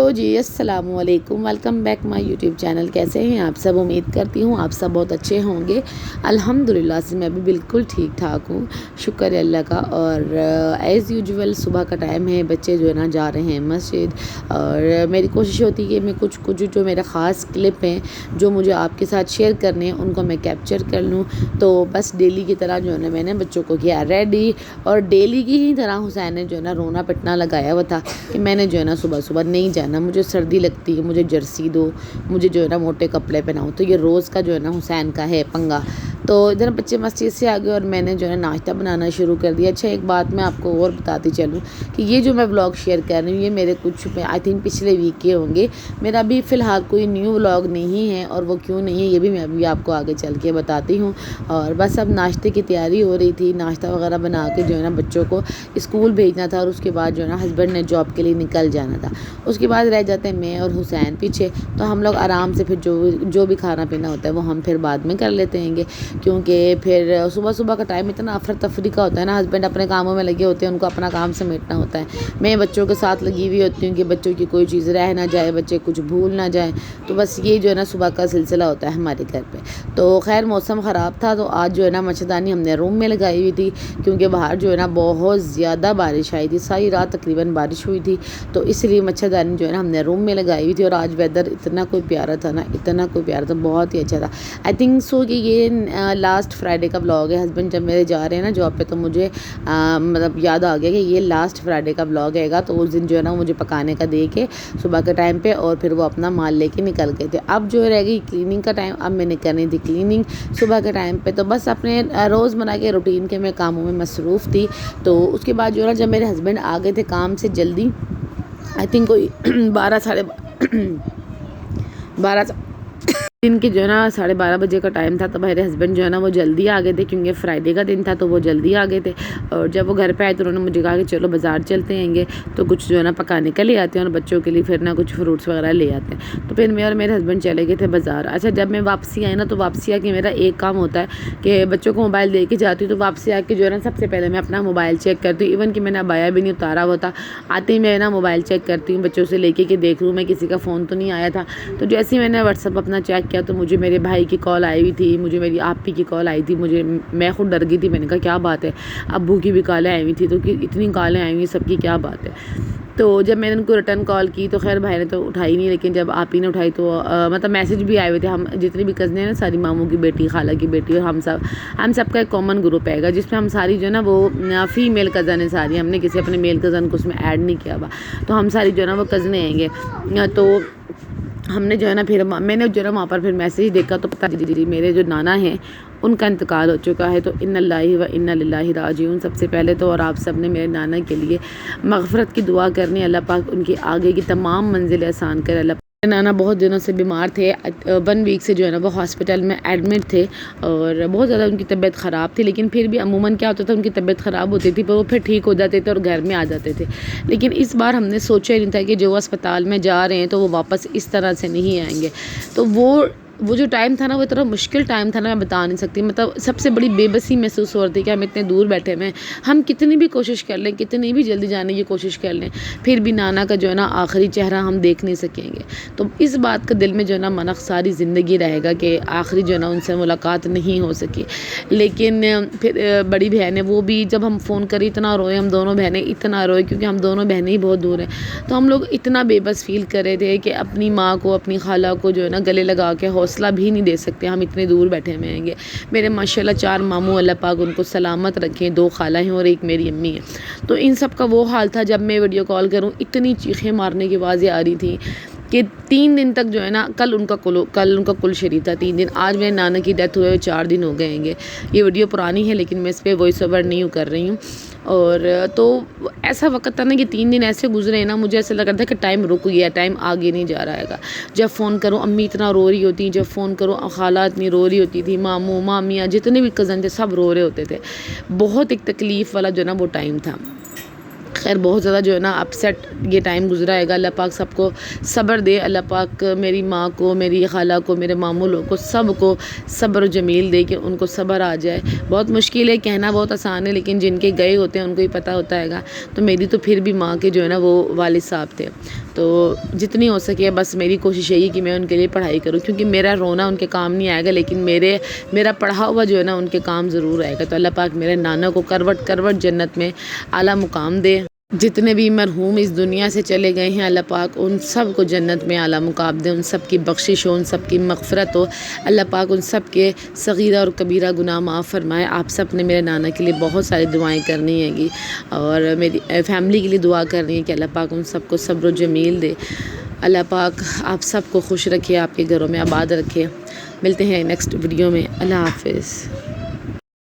تو جی السلام علیکم، welcome back my YouTube channel. کیسے ہیں آپ سب؟ امید کرتی ہوں آپ سب بہت اچھے ہوں گے۔ الحمدللہ سے میں بھی بالکل ٹھیک ٹھاک ہوں، شکر ہے اللہ کا۔ اور ایز یوجول صبح کا ٹائم ہے، بچے جو ہے نا جا رہے ہیں مسجد، اور میری کوشش ہوتی ہے کہ میں کچھ جو میرے خاص کلپ ہیں جو مجھے آپ کے ساتھ شیئر کرنے ہیں ان کو میں کیپچر کر لوں۔ تو بس ڈیلی کی طرح جو ہے نا میں نے بچوں کو کیا ریڈی، اور ڈیلی کی ہی طرح حسین نے جو ہے نا رونا پٹنا لگایا ہوا تھا کہ میں نے جو ہے نا صبح صبح نہیں جانا، مجھے سردی لگتی ہے، مجھے جرسی دو، مجھے جو ہے نا موٹے کپڑے پہناؤ۔ تو یہ روز کا جو ہے نا حسین کا ہے پنگا۔ تو ادھر بچے مسجد سے آ گئے اور میں نے جو ہے نا ناشتہ بنانا شروع کر دیا۔ اچھا ایک بات میں آپ کو اور بتاتی چلوں کہ یہ جو میں ولاگ شیئر کر رہی ہوں یہ میرے کچھ آئی تھنک پچھلے ویک کے ہوں گے۔ میرا ابھی فی الحال کوئی نیو ولاگ نہیں ہے، اور وہ کیوں نہیں ہے یہ بھی میں ابھی آپ کو آگے چل کے بتاتی ہوں۔ اور بس اب ناشتے کی تیاری ہو رہی تھی، ناشتہ وغیرہ بنا کے جو ہے نا بچوں کو اسکول بھیجنا تھا، اور اس کے بعد جو ہے نا ہسبینڈ نے جاب کے لیے نکل جانا تھا۔ اس کے بعد رہ جاتے ہیں میں اور حسین پیچھے، تو ہم لوگ آرام سے پھر جو بھی کھانا پینا ہوتا ہے وہ ہم پھر بعد میں کر لیتے ہیں گے، کیونکہ پھر صبح صبح کا ٹائم اتنا افرتفری کا ہوتا ہے نا، ہسبینڈ اپنے کاموں میں لگے ہوتے ہیں، ان کو اپنا کام سمیٹنا ہوتا ہے، میں بچوں کے ساتھ لگی ہوئی ہوتی ہوں کہ بچوں کی کوئی چیز رہ نہ جائے، بچے کچھ بھول نہ جائیں۔ تو بس یہ جو ہے نا صبح کا سلسلہ ہوتا ہے ہمارے گھر پہ۔ تو خیر موسم خراب تھا، تو آج جو ہے نا مچھردانی ہم نے روم میں لگائی ہوئی تھی، کیونکہ باہر جو ہے نا بہت زیادہ بارش آئی تھی، ساری رات تقریباً بارش ہوئی تھی، تو اس لیے مچھردانی جو ہے نا ہم نے روم میں لگائی ہوئی تھی۔ اور آج ویدر اتنا کوئی پیارا تھا نا، اتنا کوئی پیارا تھا، بہت ہی اچھا تھا۔ آئی تھنک سو کہ یہ لاسٹ فرائیڈے کا بلاگ ہے۔ ہسبینڈ جب میرے جا رہے ہیں نا جاب پہ، تو مجھے مطلب یاد آ گیا کہ یہ لاسٹ فرائیڈے کا بلاگ ہے گا، تو اس دن جو ہے نا مجھے پکانے کا دے کے صبح کے ٹائم پہ، اور پھر وہ اپنا مال لے کے نکل گئے تھے۔ اب جو رہ گئی کلیننگ کا ٹائم، اب میں نے کرنی تھی کلیننگ صبح کے ٹائم پہ، تو بس اپنے روزمرہ کے روٹین کے میں کاموں میں مصروف تھی۔ تو اس کے بعد جو ہے نا جب میرے ہسبینڈ آ گئے تھے کام سے جلدی، آئی تھنک کوئی 12 دن کے جو ہے نا 12:30 بجے کا ٹائم تھا، تو میرے ہسبینڈ جو ہے نا وہ جلدی آ گئے تھے، کیونکہ فرائیڈے کا دن تھا تو وہ جلدی آ گئے تھے۔ اور جب وہ گھر پہ آئے تو انہوں نے مجھے کہا کہ چلو بازار چلتے ہیں گے، تو کچھ جو ہے نا پکانے کا لے آتے ہیں، اور بچوں کے لیے پھر نا کچھ فروٹس وغیرہ لے آتے ہیں۔ تو پھر میں اور میرے ہسبینڈ چلے گئے تھے بازار۔ اچھا جب میں واپسی آئی نا، تو واپسی آ کے میرا ایک کام ہوتا ہے کہ بچوں کو موبائل دے کے جاتی ہوں، تو واپسی آ کے جو ہے نا سب سے پہلے میں اپنا موبائل چیک کرتی ہوں، ایون کہ میں نے ابایا بھی نہیں اتارا ہوتا، آتے ہی میں نا موبائل چیک کرتی ہوں بچوں سے لے کے، کہ دیکھ لوں میں کسی کا فون تو نہیں آیا تھا۔ تو جیسے ہی میں نے واٹس ایپ اپنا چیک کیا، تو مجھے میرے بھائی کی کال آئی ہوئی تھی، مجھے میری آپی کی کال آئی تھی، میں خود ڈر گئی تھی، میں نے کہا کیا بات ہے، ابو کی بھی کالیں آئی ہوئی تھی، تو اتنی کالیں آئی ہوئی سب کی کیا بات ہے۔ تو جب میں نے ان کو ریٹرن کال کی تو خیر بھائی نے تو اٹھائی نہیں، لیکن جب آپی نے اٹھائی تو مطلب میسج بھی آئے ہوئے تھے، ہم جتنی بھی کزنیں ہیں نا ساری، ماموں کی بیٹی، خالہ کی بیٹی، اور ہم سب کا ایک کامن گروپ ہے گا، جس میں ہم ساری جو ہے نا وہ فیمیل کزن ہے ساری، ہم نے کسی اپنے میل کزن کو اس میں ایڈ نہیں کیا ہوا، تو ہم ساری جو ہے نا وہ کزنیں ہیں گے۔ تو ہم نے جو ہے نا پھر میں نے جو ہے نا وہاں پر پھر میسیج دیکھا، تو پتہ جی میرے جو نانا ہیں ان کا انتقال ہو چکا ہے، تو ان اللہ و انا للہ راجعون۔ سب سے پہلے تو اور آپ سب نے میرے نانا کے لیے مغفرت کی دعا کرنی، اللہ پاک ان کی آگے کی تمام منزلیں آسان کرے۔ اللہ میرے نانا بہت دنوں سے بیمار تھے، 1 ویک سے جو ہے نا وہ ہاسپٹل میں ایڈمٹ تھے، اور بہت زیادہ ان کی طبیعت خراب تھی، لیکن پھر بھی عموماً کیا ہوتا تھا ان کی طبیعت خراب ہوتی تھی پر وہ پھر ٹھیک ہو جاتے تھے اور گھر میں آ جاتے تھے۔ لیکن اس بار ہم نے سوچا ہی نہیں تھا کہ جو اسپتال میں جا رہے ہیں تو وہ واپس اس طرح سے نہیں آئیں گے۔ تو وہ جو ٹائم تھا نا وہ اتنا مشکل ٹائم تھا نا، میں بتا نہیں سکتی، مطلب سب سے بڑی بے بسی محسوس ہو رہی تھی کہ ہم اتنے دور بیٹھے ہوئے ہیں، ہم کتنی بھی کوشش کر لیں، کتنی بھی جلدی جانے کی کوشش کر لیں، پھر بھی نانا کا جو ہے نا آخری چہرہ ہم دیکھ نہیں سکیں گے۔ تو اس بات کا دل میں جو ہے نا منق ساری زندگی رہے گا کہ آخری جو ہے نا ان سے ملاقات نہیں ہو سکی۔ لیکن پھر بڑی بہن ہے، وہ بھی جب ہم فون کرے اتنا روئے، ہم دونوں بہنیں اتنا روئے، کیونکہ ہم دونوں بہنیں ہی بہت دور ہیں، تو ہم لوگ اتنا بے بس فیل کر رہے تھے کہ اپنی ماں کو، اپنی خالہ کو جو ہے نا گلے لگا کے حوصلہ بھی نہیں دے سکتے، ہم اتنے دور بیٹھے ہوئے ہیں گے۔ میرے ماشاءاللہ 4 ماموں، اللہ پاک ان کو سلامت رکھیں، 2 خالہ ہیں اور 1 میری امی ہے۔ تو ان سب کا وہ حال تھا، جب میں ویڈیو کال کروں اتنی چیخیں مارنے کی آوازیں آ رہی تھیں کہ 3 دن تک جو ہے نا، کل ان کا کل شریف تھا 3 دن، آج میرے نانا کی ڈیتھ ہوئے 4 دن ہو گئے ہیں گے۔ یہ ویڈیو پرانی ہے لیکن میں اس پہ وائس اوور نہیں کر رہی ہوں۔ اور تو ایسا وقت تھا نا کہ 3 دن ایسے گزرے ہیں نا، مجھے ایسا لگ رہا تھا کہ ٹائم رک گیا، ٹائم آگے نہیں جا رہا ہے گا۔ جب فون کرو امی اتنا رو رہی ہوتی، جب فون کرو خالہ اتنی رو رہی ہوتی تھی، ماموں مامیاں جتنے بھی کزن تھے سب رو رہے ہوتے تھے۔ بہت ایک تکلیف والا جو ہے نا وہ ٹائم تھا۔ خیر بہت زیادہ جو ہے نا اپسیٹ یہ ٹائم گزرا ہے گا. اللہ پاک سب کو صبر دے. اللہ پاک میری ماں کو، میری خالہ کو، میرے ماموں لوگ کو، سب کو صبر و جمیل دے کہ ان کو صبر آ جائے. بہت مشکل ہے، کہنا بہت آسان ہے، لیکن جن کے گئے ہوتے ہیں ان کو ہی پتہ ہوتا ہے گا. تو میری تو پھر بھی ماں کے جو ہے نا وہ والد صاحب تھے، تو جتنی ہو سکے بس میری کوشش یہی کہ میں ان کے لیے پڑھائی کروں، کیونکہ میرا رونا ان کے کام نہیں آئے گا، لیکن میرا پڑھا ہوا جو ہے نا ان کے کام ضرور آئے گا. تو اللہ پاک میرے نانا کو کروٹ کروٹ جنت میں اعلیٰ مقام دے. جتنے بھی مرحوم اس دنیا سے چلے گئے ہیں اللہ پاک ان سب کو جنت میں اعلیٰ مقام دے، ان سب کی بخشش ہو، ان سب کی مغفرت ہو. اللہ پاک ان سب کے صغیرہ اور کبیرہ گناہ معاف فرمائے. آپ سب نے میرے نانا کے لیے بہت ساری دعائیں کرنی ہیں گی، اور میری فیملی کے لیے دعا کرنی ہے کہ اللہ پاک ان سب کو صبر و جمیل دے. اللہ پاک آپ سب کو خوش رکھے، آپ کے گھروں میں آباد رکھے. ملتے ہیں نیکسٹ ویڈیو میں. اللہ حافظ.